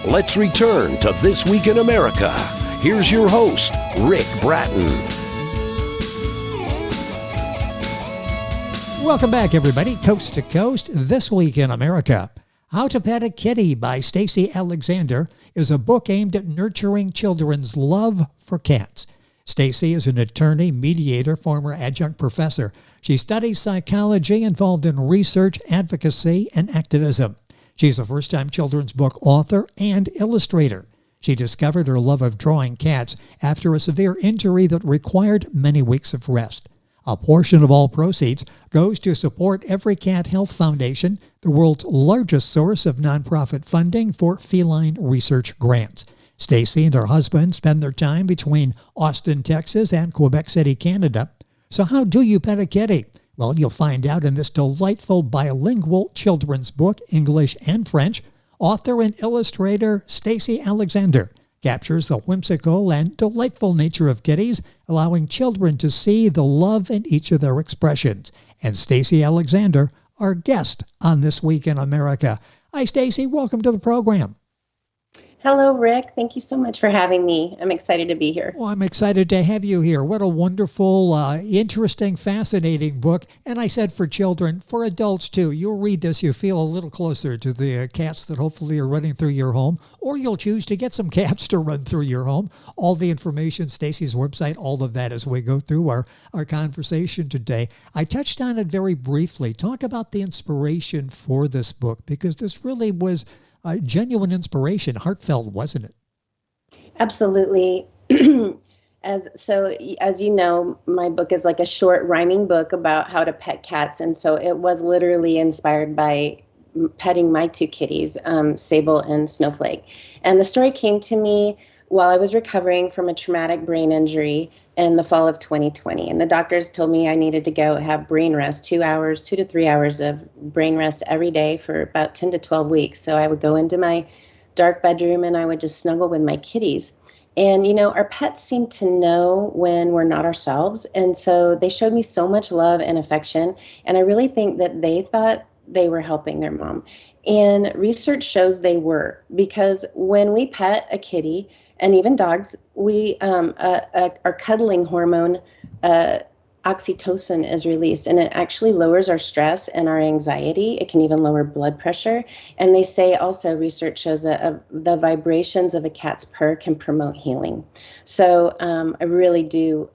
Let's return to This Week in America. Here's your host, Rick Bratton. Welcome back, everybody, coast to coast. This Week in America. How to Pet a Kitty by Stacy Alexander is a book aimed at nurturing children's love for cats. Stacy is an attorney, mediator, former adjunct professor. She studies psychology involved in research, advocacy, and activism. She's a first-time children's book author and illustrator. She discovered her love of drawing cats after a severe injury that required many weeks of rest. A portion of all proceeds goes to support Every Cat Health Foundation, the world's largest source of nonprofit funding for feline research grants. Stacy and her husband spend their time between Austin, Texas and Quebec City, Canada. So how do you pet a kitty? Well, you'll find out in this delightful bilingual children's book, English and French. Author and illustrator Stacy Alexander captures the whimsical and delightful nature of kitties, allowing children to see the love in each of their expressions. And Stacy Alexander, our guest on This Week in America. Hi, Stacy. Welcome to the program. Hello, Rick. Thank you so much for having me. I'm excited to be here. Well, I'm excited to have you here. What a wonderful, interesting, fascinating book. And I said for children, for adults too. You'll read this, you feel a little closer to the cats that hopefully are running through your home, or you'll choose to get some cats to run through your home. All the information, Stacy's website, all of that as we go through our conversation today. I touched on it very briefly. Talk about the inspiration for this book, because this really was a genuine inspiration, heartfelt, wasn't it? Absolutely. As you know, my book is like a short rhyming book about how to pet cats. And so it was literally inspired by petting my two kitties, Sable and Snowflake. And the story came to me while I was recovering from a traumatic brain injury in the fall of 2020. And the doctors told me I needed to go have brain rest, 2 to 3 hours of brain rest every day for about 10 to 12 weeks. So I would go into my dark bedroom and I would just snuggle with my kitties. And, you know, our pets seem to know when we're not ourselves. And so they showed me so much love and affection. And I really think that they thought they were helping their mom. And research shows they were, because when we pet a kitty, and even dogs, we our cuddling hormone, oxytocin, is released, and it actually lowers our stress and our anxiety. It can even lower blood pressure. And they say also, research shows that the vibrations of a cat's purr can promote healing. So I really do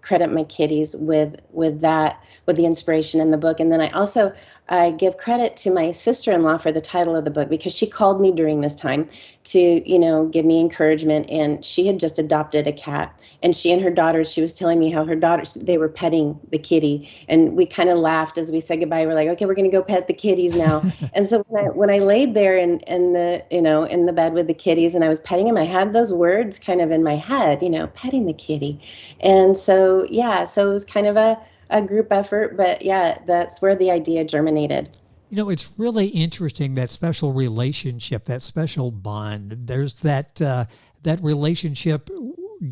credit my kitties with the inspiration in the book. And then I give credit to my sister-in-law for the title of the book, because she called me during this time to, give me encouragement. And she had just adopted a cat, and she and her daughters, she was telling me how her daughters, they were petting the kitty. And we kind of laughed as we said goodbye. We're like, okay, we're going to go pet the kitties now. And so when I laid there in the bed with the kitties and I was petting them, I had those words kind of in my head, petting the kitty. And so, so it was kind of a group effort, but that's where the idea germinated. It's really interesting, that special relationship, that special bond. There's that relationship,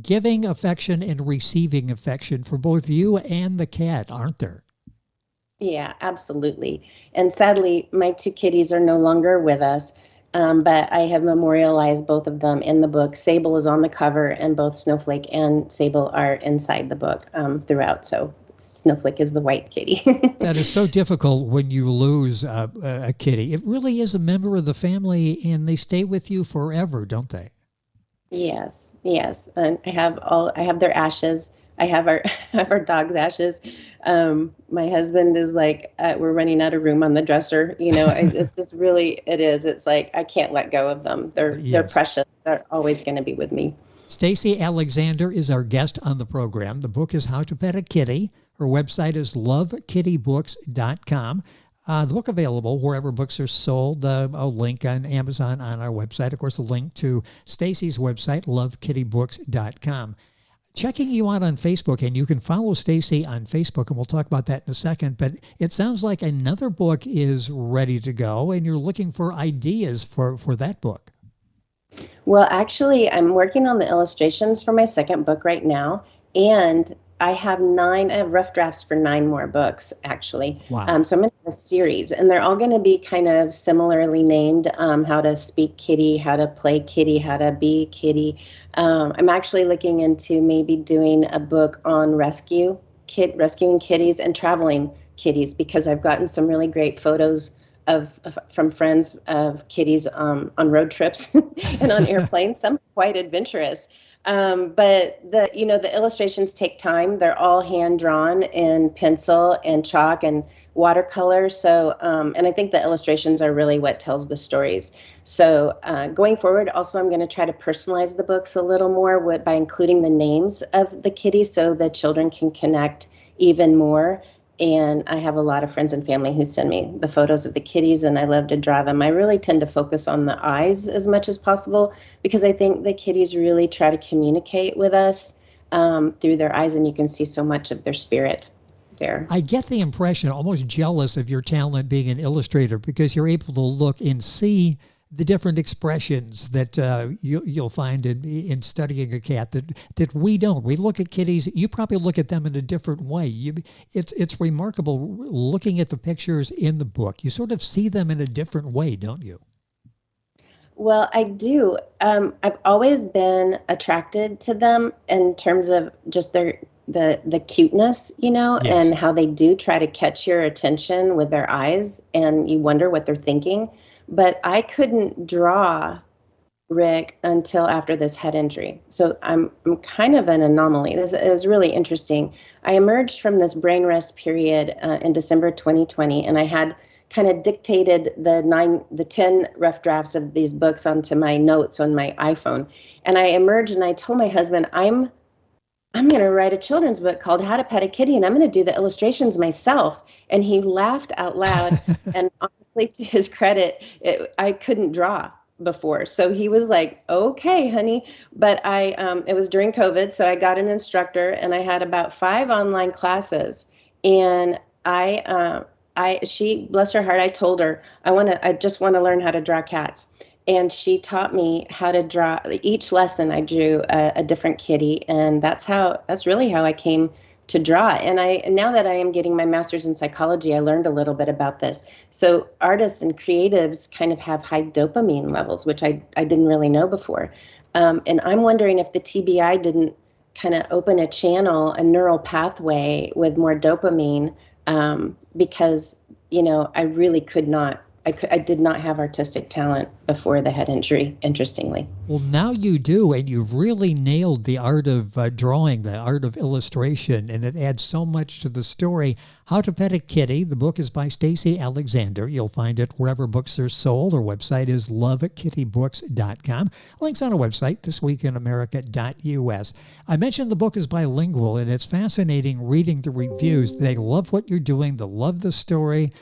giving affection and receiving affection for both you and the cat, aren't there? Yeah, absolutely. And sadly, my two kitties are no longer with us, but I have memorialized both of them in the book. Sable is on the cover, and both Snowflake and Sable are inside the book throughout. So Snowflake is the white kitty. That is so difficult when you lose a kitty. It really is a member of the family, and they stay with you forever, don't they? Yes. And I have their ashes. I have our dog's ashes. My husband is like, we're running out of room on the dresser. It's just really, it is. It's like, I can't let go of them. They're precious. They're always going to be with me. Stacy Alexander is our guest on the program. The book is How to Pet a Kitty. Her website is lovekittybooks.com. The book available wherever books are sold. A link on Amazon on our website. Of course, a link to Stacy's website, lovekittybooks.com. Checking you out on Facebook, and you can follow Stacy on Facebook, and we'll talk about that in a second. But it sounds like another book is ready to go, and you're looking for ideas for that book. Well, actually, I'm working on the illustrations for my second book right now. And I have rough drafts for 9 more books, actually. Wow. So I'm going to have a series, and they're all going to be kind of similarly named, how to speak kitty, how to play kitty, how to be kitty. I'm actually looking into maybe doing a book on rescuing kitties and traveling kitties, because I've gotten some really great photos from friends of kitties on road trips and on airplanes, some quite adventurous. But the illustrations take time. They're all hand drawn in pencil and chalk and watercolor. So, and I think the illustrations are really what tells the stories. So going forward, also, I'm going to try to personalize the books a little more by including the names of the kitties so the children can connect even more. And I have a lot of friends and family who send me the photos of the kitties, and I love to draw them. I really tend to focus on the eyes as much as possible, because I think the kitties really try to communicate with us through their eyes, and you can see so much of their spirit there. I get the impression, almost jealous of your talent being an illustrator, because you're able to look and see the different expressions that you'll find in studying a cat that we don't. We look at kitties. You probably look at them in a different way. It's remarkable looking at the pictures in the book. You sort of see them in a different way, don't you? Well, I do. I've always been attracted to them in terms of just the cuteness, Yes. and how they do try to catch your attention with their eyes, and you wonder what they're thinking. But I couldn't draw Rick until after this head injury. So I'm kind of an anomaly. This is really interesting. I emerged from this brain rest period in December 2020, and I had kind of dictated the 10 rough drafts of these books onto my notes on my iPhone. And I emerged and I told my husband, I'm going to write a children's book called How to Pet a Kitty, and I'm going to do the illustrations myself. And he laughed out loud. And honestly, to his credit, I couldn't draw before. So he was like, okay, honey. But it was during COVID. So I got an instructor, and I had about 5 online classes. And she, bless her heart, I told her, I just want to learn how to draw cats. And she taught me how to draw. Each lesson I drew a different kitty, and that's really how I came to draw. And now that I am getting my master's in psychology, I learned a little bit about this. So artists and creatives kind of have high dopamine levels, which I didn't really know before. And I'm wondering if the TBI didn't kind of open a channel, a neural pathway with more dopamine, because I really could not. I did not have artistic talent before the head injury, interestingly. Well, now you do, and you've really nailed the art of drawing, the art of illustration, and it adds so much to the story. How to Pet a Kitty. The book is by Stacy Alexander. You'll find it wherever books are sold. Our website is lovekittyBooks.com. Links on our website, thisweekinamerica.us. I mentioned the book is bilingual, and it's fascinating reading the reviews. They love what you're doing. They love the story,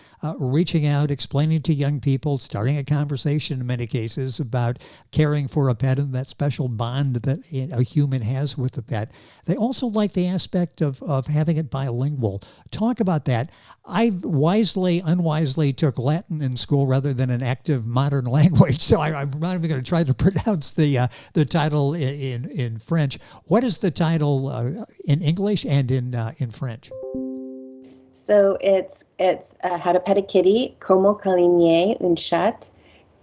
reaching out, explaining to young people, starting a conversation in many cases about caring for a pet and that special bond that a human has with the pet. They also like the aspect of having it bilingual. Talk about that. I unwisely took Latin in school rather than an active modern language, so I'm not even going to try to pronounce the title in French. What is the title in English and in French? So it's How to Pet a Kitty, Como Câliner un Chat.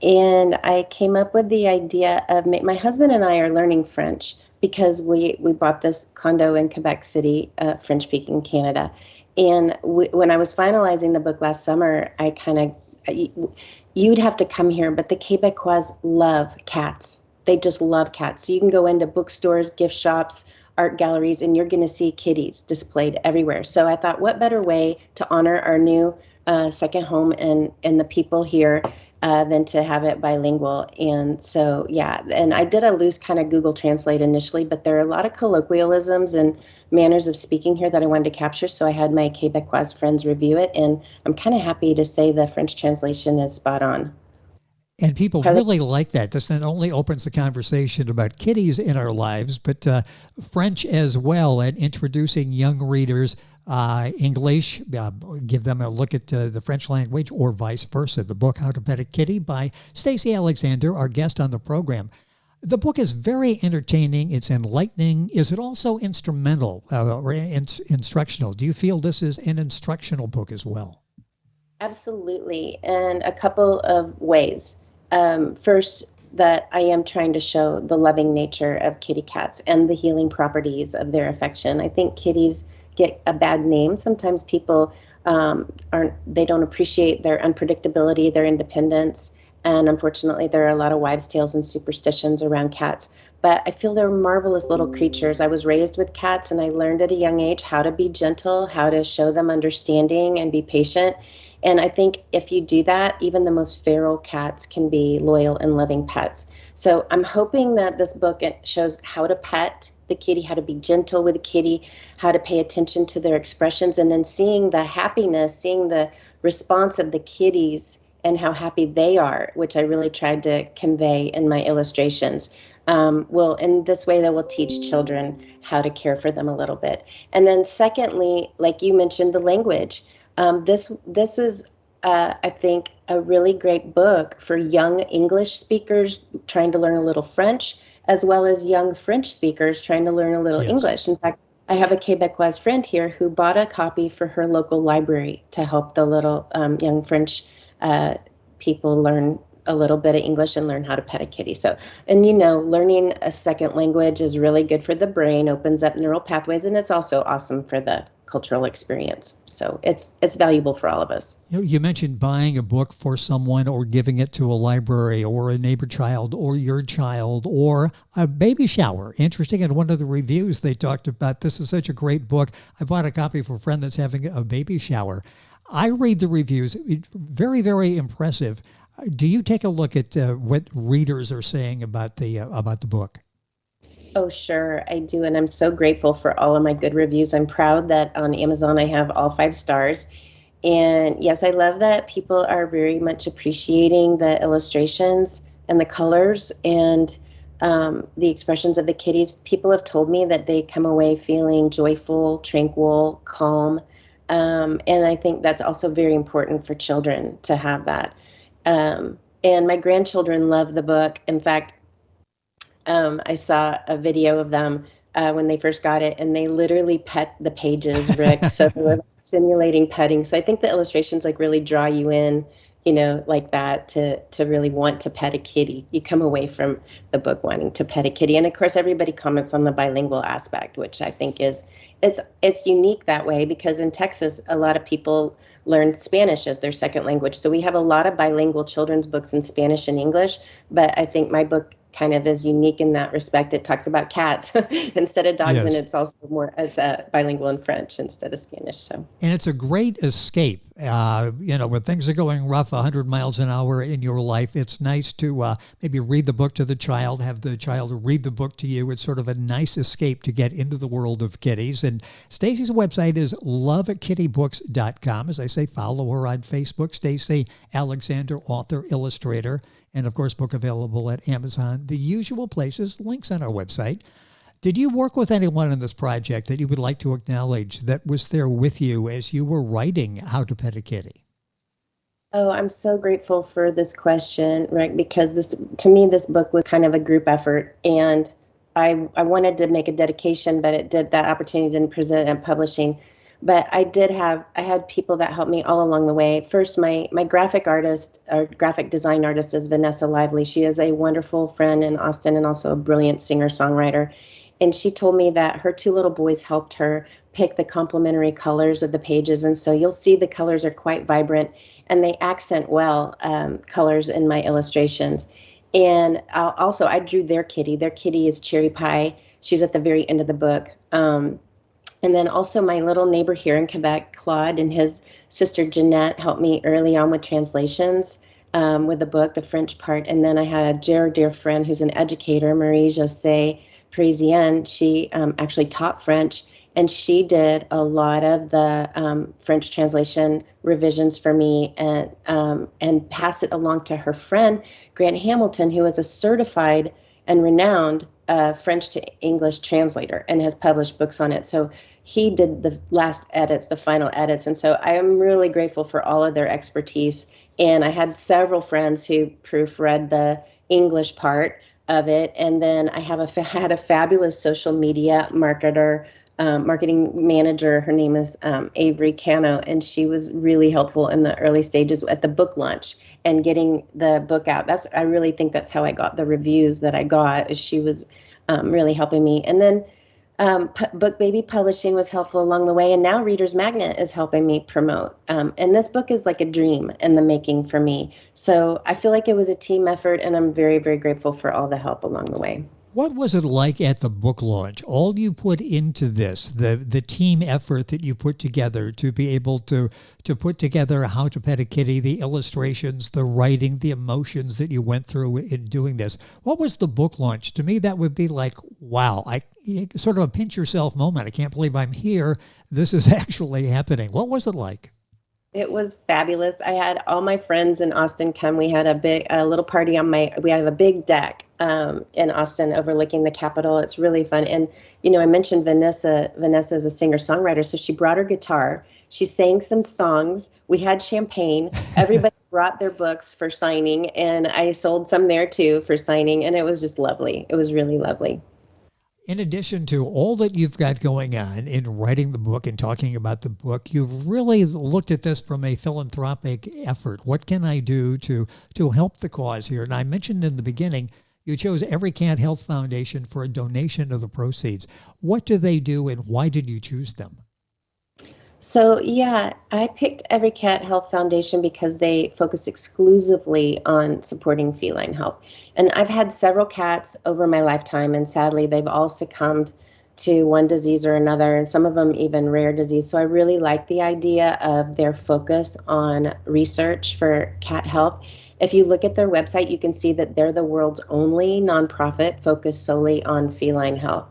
And I came up with the idea of, my husband and I are learning French because we bought this condo in Quebec City, French-speaking Canada. And when I was finalizing the book last summer, you'd have to come here, but the Quebecois love cats. They just love cats. So you can go into bookstores, gift shops, art galleries, and you're going to see kitties displayed everywhere. So I thought, what better way to honor our new second home and the people here than to have it bilingual. And so, and I did a loose kind of Google Translate initially, but there are a lot of colloquialisms and manners of speaking here that I wanted to capture. So I had my Quebecois friends review it, and I'm kind of happy to say the French translation is spot on. And people really like that. This not only opens the conversation about kitties in our lives, but French as well, and introducing young readers English, give them a look at the French language, or vice versa. The book, How to Pet a Kitty by Stacy Alexander, our guest on the program. The book is very entertaining. It's enlightening. Is it also instrumental or instructional? Do you feel this is an instructional book as well? Absolutely, in a couple of ways. First, that I am trying to show the loving nature of kitty cats and the healing properties of their affection. I think kitties get a bad name. Sometimes people they don't appreciate their unpredictability, their independence, and unfortunately, there are a lot of wives' tales and superstitions around cats. But I feel they're marvelous little creatures. I was raised with cats, and I learned at a young age how to be gentle, how to show them understanding and be patient. And I think if you do that, even the most feral cats can be loyal and loving pets. So I'm hoping that this book shows how to pet the kitty, how to be gentle with the kitty, how to pay attention to their expressions, and then seeing the happiness, seeing the response of the kitties and how happy they are, which I really tried to convey in my illustrations. In this way, that will teach children how to care for them a little bit. And then secondly, like you mentioned, the language. This is, I think, a really great book for young English speakers trying to learn a little French, as well as young French speakers trying to learn a little English. In fact, I have a Quebecois friend here who bought a copy for her local library to help the little young French people learn a little bit of English and learn how to pet a kitty. So, and learning a second language is really good for the brain, opens up neural pathways, and it's also awesome for the cultural experience. So it's valuable for all of us. You mentioned buying a book for someone or giving it to a library or a neighbor child or your child or a baby shower. Interesting. In one of the reviews, they talked about this is such a great book. I bought a copy for a friend that's having a baby shower. I read the reviews. Very, very impressive. Do you take a look at what readers are saying about the book? Oh, sure, I do. And I'm so grateful for all of my good reviews. I'm proud that on Amazon I have all 5 stars. And yes, I love that people are very much appreciating the illustrations and the colors and the expressions of the kitties. People have told me that they come away feeling joyful, tranquil, calm. And I think that's also very important for children to have that. And my grandchildren love the book. In fact, I saw a video of them when they first got it, and they literally pet the pages, Rick. So they were simulating petting. So I think the illustrations really draw you in, like that to really want to pet a kitty. You come away from the book wanting to pet a kitty. And of course, everybody comments on the bilingual aspect, which I think it's unique that way because in Texas, a lot of people learn Spanish as their second language. So we have a lot of bilingual children's books in Spanish and English, but I think my book kind of is unique in that respect. It talks about cats instead of dogs, and it's also more as bilingual in French instead of Spanish. So, and it's a great escape. When things are going rough 100 miles an hour in your life, it's nice to maybe read the book to the child, have the child read the book to you. It's sort of a nice escape to get into the world of kitties. And Stacy's website is lovekittybooks.com. As I say, follow her on Facebook, Stacy Alexander, author, illustrator. And of course, book available at Amazon, the usual places, links on our website. Did you work with anyone in this project that you would like to acknowledge that was there with you as you were writing How to Pet a Kitty? Oh, I'm so grateful for this question, Rick, because to me, this book was kind of a group effort. And I wanted to make a dedication, but that opportunity didn't present at publishing. But I had people that helped me all along the way. First, my graphic artist, or graphic design artist, is Vanessa Lively. She is a wonderful friend in Austin and also a brilliant singer-songwriter. And she told me that her 2 little boys helped her pick the complementary colors of the pages. And so you'll see the colors are quite vibrant and they accent well colors in my illustrations. And I drew their kitty. Their kitty is Cherry Pie. She's at the very end of the book. And then also my little neighbor here in Quebec, Claude, and his sister Jeanette helped me early on with translations with the book, the French part. And then I had a dear friend who's an educator, Marie-Josée Parisienne. She actually taught French, and she did a lot of the French translation revisions for me and pass it along to her friend, Grant Hamilton, who is a certified and renowned French to English translator and has published books on it. So he did the last edits, the final edits. And so I am really grateful for all of their expertise. And I had several friends who proofread the English part of it. And then I had a fabulous social media marketing manager. Her name is Avery Cano, and she was really helpful in the early stages at the book launch and getting the book out. I really think that's how I got the reviews that I got, is she was really helping me. And then Book Baby Publishing was helpful along the way, and now Reader's Magnet is helping me promote. And this book is like a dream in the making for me. So I feel like it was a team effort, and I'm very, very grateful for all the help along the way. What was it like at the book launch? All you put into this, the team effort that you put together to be able to put together How to Pet a Kitty, the illustrations, the writing, the emotions that you went through in doing this. What was the book launch? To me, that would be like, wow, sort of a pinch yourself moment. I can't believe I'm here. This is actually happening. What was it like? It was fabulous. I had all my friends in Austin come. We had a little party we have a big deck in Austin overlooking the Capitol. It's really fun. And, I mentioned Vanessa. Vanessa is a singer-songwriter, so she brought her guitar. She sang some songs. We had champagne. Everybody brought their books for signing, and I sold some there too for signing. And it was just lovely. It was really lovely. In addition to all that you've got going on in writing the book and talking about the book, you've really looked at this from a philanthropic effort. What can I do to help the cause here? And I mentioned in the beginning, you chose Every Cat Health Foundation for a donation of the proceeds. What do they do, and why did you choose them? So, I picked Every Cat Health Foundation because they focus exclusively on supporting feline health. And I've had several cats over my lifetime, and sadly, they've all succumbed to one disease or another, and some of them even rare disease. So I really like the idea of their focus on research for cat health. If you look at their website, you can see that they're the world's only nonprofit focused solely on feline health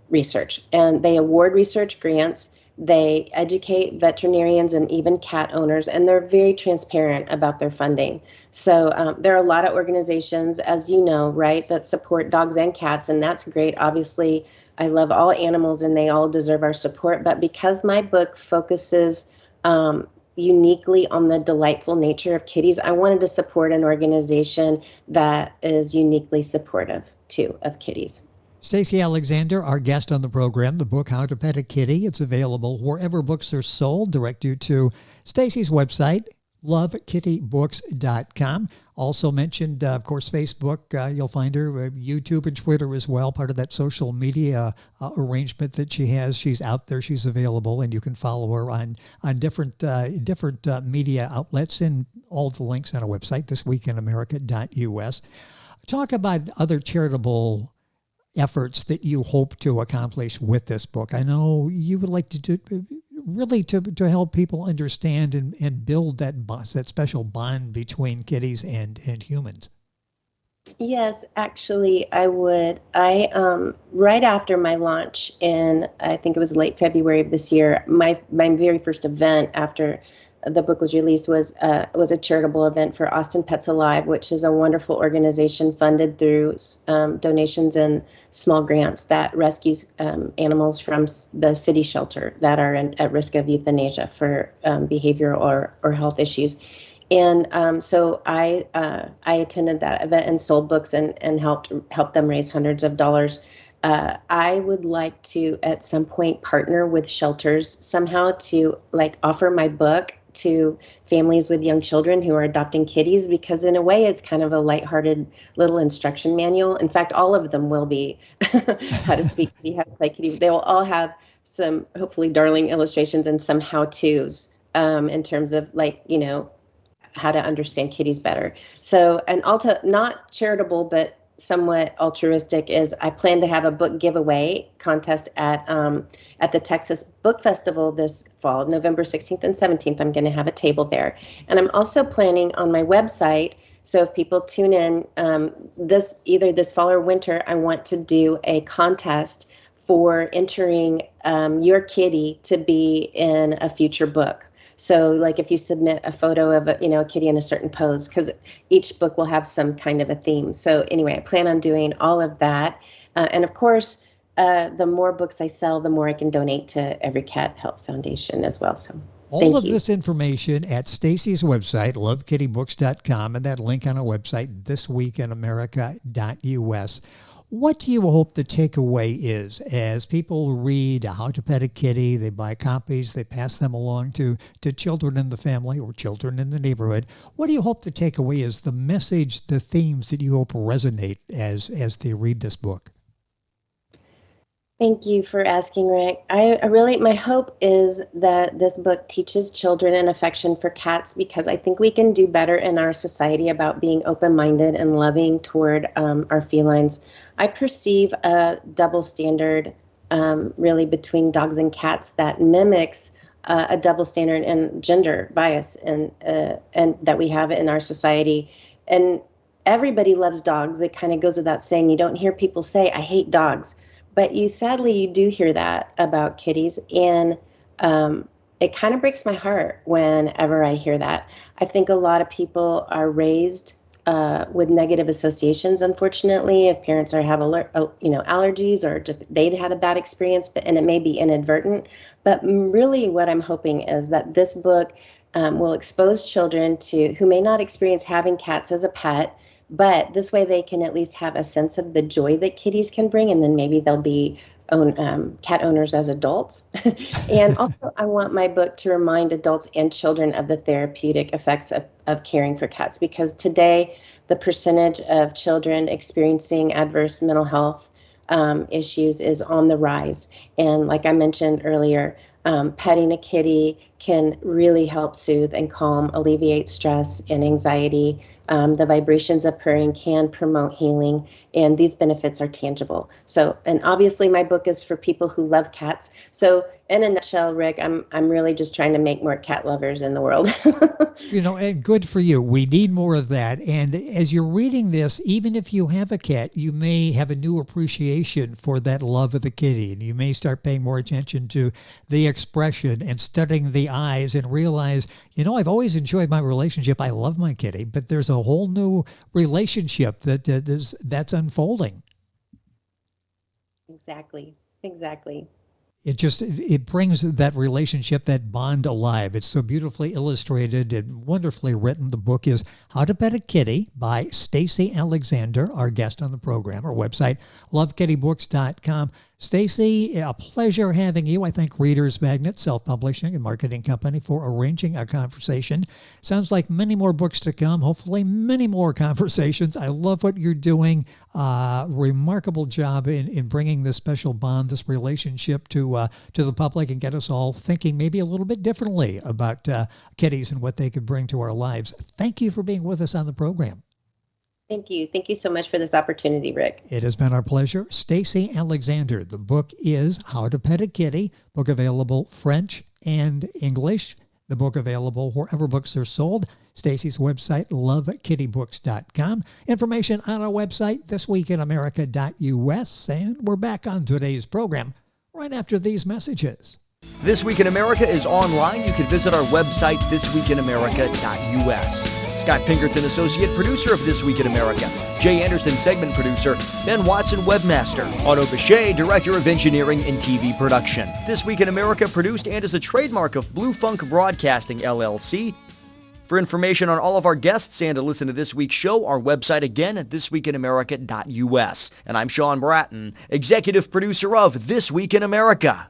research. And they award research grants. They educate veterinarians and even cat owners, and they're very transparent about their funding. So there are a lot of organizations, as you know, right, that support dogs and cats, and that's great. Obviously, I love all animals, and they all deserve our support. But because my book focuses uniquely on the delightful nature of kitties, I wanted to support an organization that is uniquely supportive, too, of kitties. Stacy Alexander, our guest on the program, the book How to Pet a Kitty. It's available wherever books are sold. Direct you to Stacy's website, lovekittybooks.com. Also mentioned, of course, Facebook. You'll find her, YouTube and Twitter as well, part of that social media arrangement that she has. She's out there. She's available, and you can follow her on different media outlets, and all the links on our website, thisweekinamerica.us. Talk about other charitable efforts that you hope to accomplish with this book. I know you would like to do really to help people understand and build that special bond between kitties and humans. Yes, actually, I would. Right after my launch in, I think it was late February of this year, my very first event after the book was released was a charitable event for Austin Pets Alive, which is a wonderful organization funded through donations and small grants that rescues animals from the city shelter that are at risk of euthanasia for behavioral or health issues. And so I attended that event and sold books and helped them raise hundreds of dollars. I would like to at some point partner with shelters somehow to offer my book to families with young children who are adopting kitties, because in a way it's kind of a lighthearted little instruction manual. In fact, all of them will be how to speak kitty, how to play kitty. They will all have some hopefully darling illustrations and some how-tos in terms of how to understand kitties better. So, and not charitable, but somewhat altruistic, is I plan to have a book giveaway contest at the Texas Book Festival this fall, November 16th and 17th. I'm going to have a table there. And I'm also planning on my website, so if people tune in either this fall or winter, I want to do a contest for entering your kitty to be in a future book. So if you submit a photo of a kitty in a certain pose, because each book will have some kind of a theme. So anyway, I plan on doing all of that. And of course, the more books I sell, the more I can donate to Every Cat Health Foundation as well. So All of this information at Stacy's website, lovekitty.books.com, and that link on our website, thisweekinamerica.us. What do you hope the takeaway is as people read How to Pet a Kitty? They buy copies, they pass them along to children in the family or children in the neighborhood. What do you hope the takeaway is, the message, the themes that you hope resonate as they read this book? Thank you for asking, Rick. My hope is that this book teaches children an affection for cats, because I think we can do better in our society about being open-minded and loving toward our felines. I perceive a double standard really between dogs and cats that mimics a double standard and gender bias and that we have in our society. And everybody loves dogs. It kind of goes without saying. You don't hear people say, I hate dogs. But sadly, you do hear that about kitties, and it kind of breaks my heart whenever I hear that. I think a lot of people are raised with negative associations, unfortunately, if parents have allergies, or just they'd had a bad experience, and it may be inadvertent. But really what I'm hoping is that this book will expose children who may not experience having cats as a pet, but this way they can at least have a sense of the joy that kitties can bring, and then maybe they'll be cat owners as adults. And also, I want my book to remind adults and children of the therapeutic effects of caring for cats, because today the percentage of children experiencing adverse mental health issues is on the rise. And like I mentioned earlier, petting a kitty can really help soothe and calm, alleviate stress and anxiety. The vibrations of purring can promote healing, and these benefits are tangible. So, and obviously my book is for people who love cats. So in a nutshell, Rick, I'm really just trying to make more cat lovers in the world. And good for you. We need more of that. And as you're reading this, even if you have a cat, you may have a new appreciation for that love of the kitty. And you may start paying more attention to the expression and studying the eyes and realize, I've always enjoyed my relationship. I love my kitty, but there's a whole new relationship that's unfolding. Exactly. It brings that relationship, that bond alive. It's so beautifully illustrated and wonderfully written. The book is How to Pet a Kitty by Stacy Alexander, our guest on the program. Our website, lovekitty.books.com. Stacy, a pleasure having you. I thank Reader's Magnet, self-publishing and marketing company, for arranging a conversation. Sounds like many more books to come, hopefully many more conversations. I love what you're doing. Remarkable job in bringing this special bond, this relationship to the public, and get us all thinking maybe a little bit differently about kitties and what they could bring to our lives. Thank you for being with us on the program. Thank you. Thank you so much for this opportunity, Rick. It has been our pleasure. Stacy Alexander. The book is How to Pet a Kitty. Book available French and English. The book available wherever books are sold. Stacy's website, lovekitty.books.com. Information on our website, thisweekinamerica.us. And we're back on today's program right after these messages. This Week in America is online. You can visit our website, thisweekinamerica.us. Scott Pinkerton, Associate Producer of This Week in America. Jay Anderson, Segment Producer. Ben Watson, Webmaster. Otto Bechet, Director of Engineering and TV Production. This Week in America produced and is a trademark of Blue Funk Broadcasting, LLC. For information on all of our guests and to listen to this week's show, our website again at thisweekinamerica.us. And I'm Sean Bratton, Executive Producer of This Week in America.